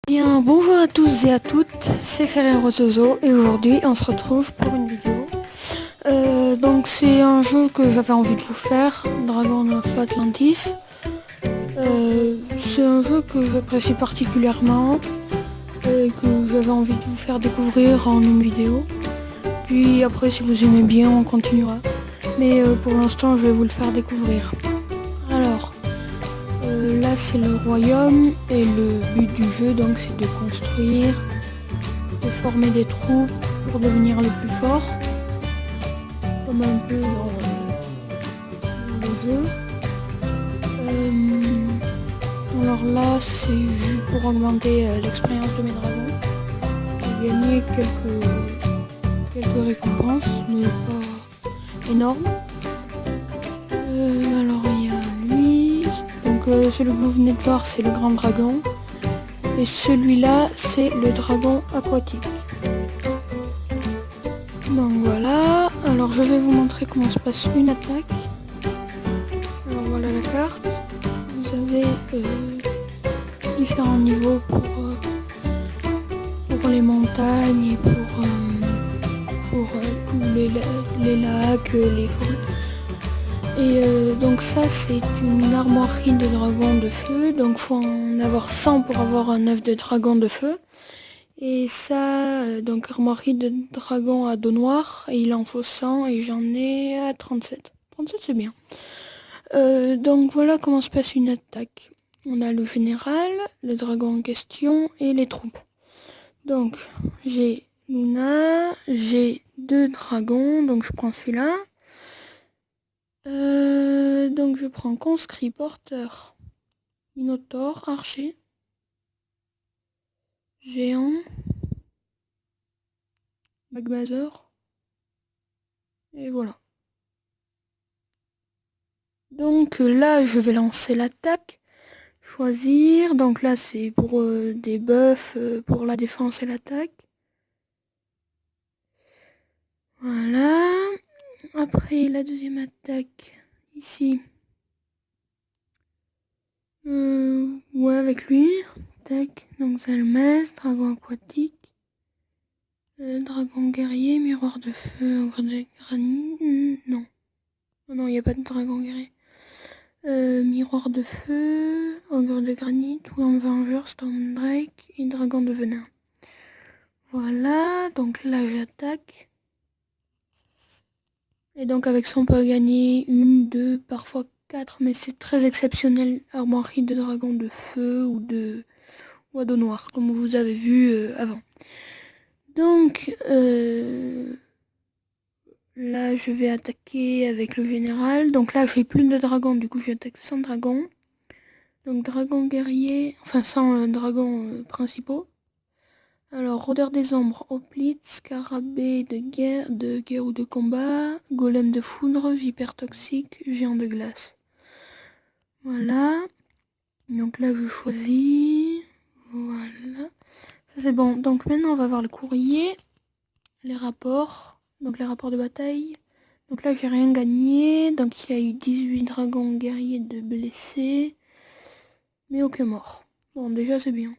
Bien, bonjour à tous et à toutes, c'est Ferrero Zozo et aujourd'hui on se retrouve pour une vidéo. Donc c'est un jeu que j'avais envie de vous faire, Dragon of Atlantis. C'est un jeu que j'apprécie particulièrement et que j'avais envie de vous faire découvrir en une vidéo. Puis après si vous aimez bien on continuera. Mais pour l'instant je vais vous le faire découvrir. Alors, là c'est le royaume et le but du jeu donc c'est de construire, de former des troupes pour devenir le plus fort, comme un peu dans le jeu. Alors là c'est juste pour augmenter l'expérience de mes dragons, et gagner quelques récompenses, mais pas énormes. Alors il y a lui, donc celui que vous venez de voir c'est le grand dragon. Et celui-là, c'est le dragon aquatique. Donc voilà, alors je vais vous montrer comment se passe une attaque. Alors voilà la carte. Vous avez différents niveaux pour les montagnes et pour tous les lacs, les forêts. Et donc ça c'est une armoirie de dragon de feu, donc faut en avoir 100 pour avoir un œuf de dragon de feu. Et ça, donc armoirie de dragon à dos noir, et il en faut 100 et j'en ai à 37. 37 c'est bien. Donc voilà comment se passe une attaque. On a le général, le dragon en question et les troupes. Donc j'ai Luna, j'ai 2 dragons, donc je prends celui-là. Donc je prends conscrit, porteur, minotaure, archer, géant, magmazor, et voilà. Donc là je vais lancer l'attaque, choisir, donc là c'est pour des buffs pour la défense et l'attaque. Voilà, après la deuxième attaque, ici, ouais avec lui, tac, donc Zalmès, dragon aquatique, dragon guerrier, miroir de feu, ogre de granit, non, oh non il n'y a pas de dragon guerrier. Miroir de feu, ogre de granit, Wyrm vengeur, Stormdrake et dragon de venin. Voilà, donc là j'attaque. Et donc avec ça on peut gagner 1, 2, parfois 4, mais c'est très exceptionnel, armoirie de dragon de feu ou de dos noir, comme vous avez vu avant. Donc là je vais attaquer avec le général. Donc là j'ai plus de dragons, du coup j'attaque sans dragon. Donc dragon guerrier, enfin sans dragons principaux. Alors rôdeur des ombres, hoplite, scarabée de guerre ou de combat, golem de foudre, vipère toxique, géant de glace. Voilà. Donc là je choisis. Voilà. Ça c'est bon. Donc maintenant on va voir le courrier. Les rapports. Donc les rapports de bataille. Donc là j'ai rien gagné. Donc il y a eu 18 dragons guerriers de blessés. Mais aucun mort. Bon déjà c'est bien.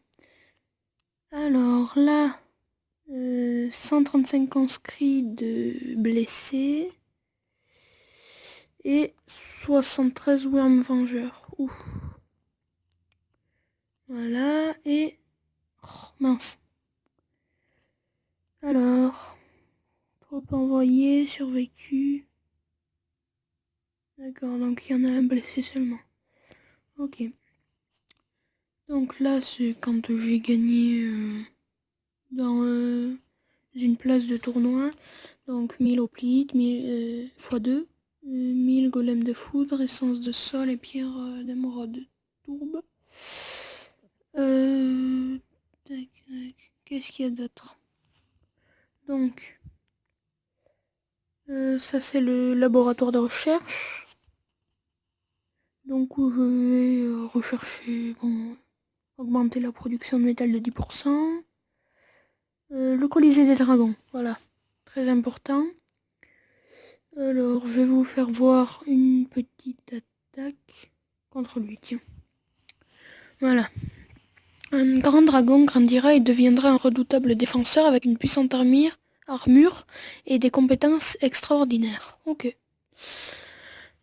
Alors là, 135 conscrits de blessés et 73 Wyrm vengeurs. Ouf. Voilà, et... Oh, mince. Alors, troupes envoyées, survécu. D'accord, donc il y en a un blessé seulement. Ok. Donc là, c'est quand j'ai gagné dans une place de tournoi. Donc 1000 hoplites, 1000 x 2. 1000 golems de foudre, essence de sol et pierre d'émeraude tourbe. Qu'est-ce qu'il y a d'autre? Donc, ça c'est le laboratoire de recherche. Donc où je vais rechercher, bon, augmenter la production de métal de 10%. Le colisée des dragons, voilà, très important. Alors, je vais vous faire voir une petite attaque contre lui, tiens. Voilà. Un grand dragon grandira et deviendra un redoutable défenseur avec une puissante armure et des compétences extraordinaires. Ok.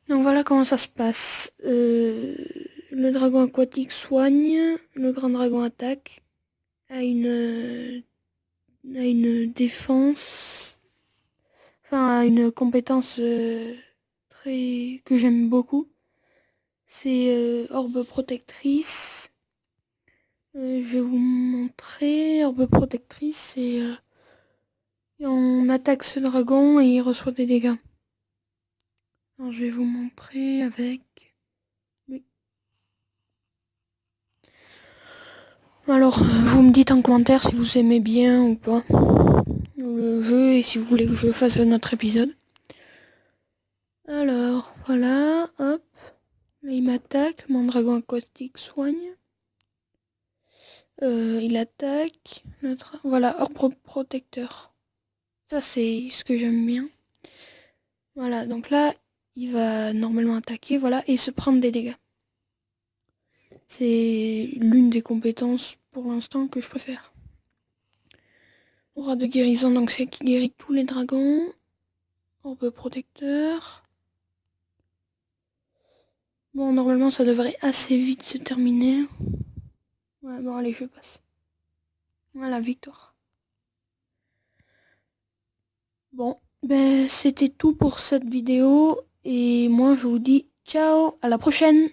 Donc voilà comment ça se passe. Le dragon aquatique soigne, le grand dragon attaque, a une défense, enfin a une compétence que j'aime beaucoup. C'est orbe protectrice. Je vais vous montrer. Orbe protectrice, c'est on attaque ce dragon et il reçoit des dégâts. Alors je vais vous montrer avec lui. Alors vous me dites en commentaire si vous aimez bien ou pas le jeu et si vous voulez que je fasse un autre épisode. Alors voilà, hop. Là il m'attaque, mon dragon aquatique soigne. Il attaque. Voilà, orbe protecteur. Ça c'est ce que j'aime bien. Voilà, donc là, il va normalement attaquer, voilà, et se prendre des dégâts. C'est l'une des compétences pour l'instant que je préfère. Aura de guérison, donc c'est qui guérit tous les dragons. Orbe protecteur. Bon, normalement, ça devrait assez vite se terminer. Ouais, bon, allez, je passe. Voilà, victoire. Bon, ben c'était tout pour cette vidéo. Et moi, je vous dis ciao, à la prochaine!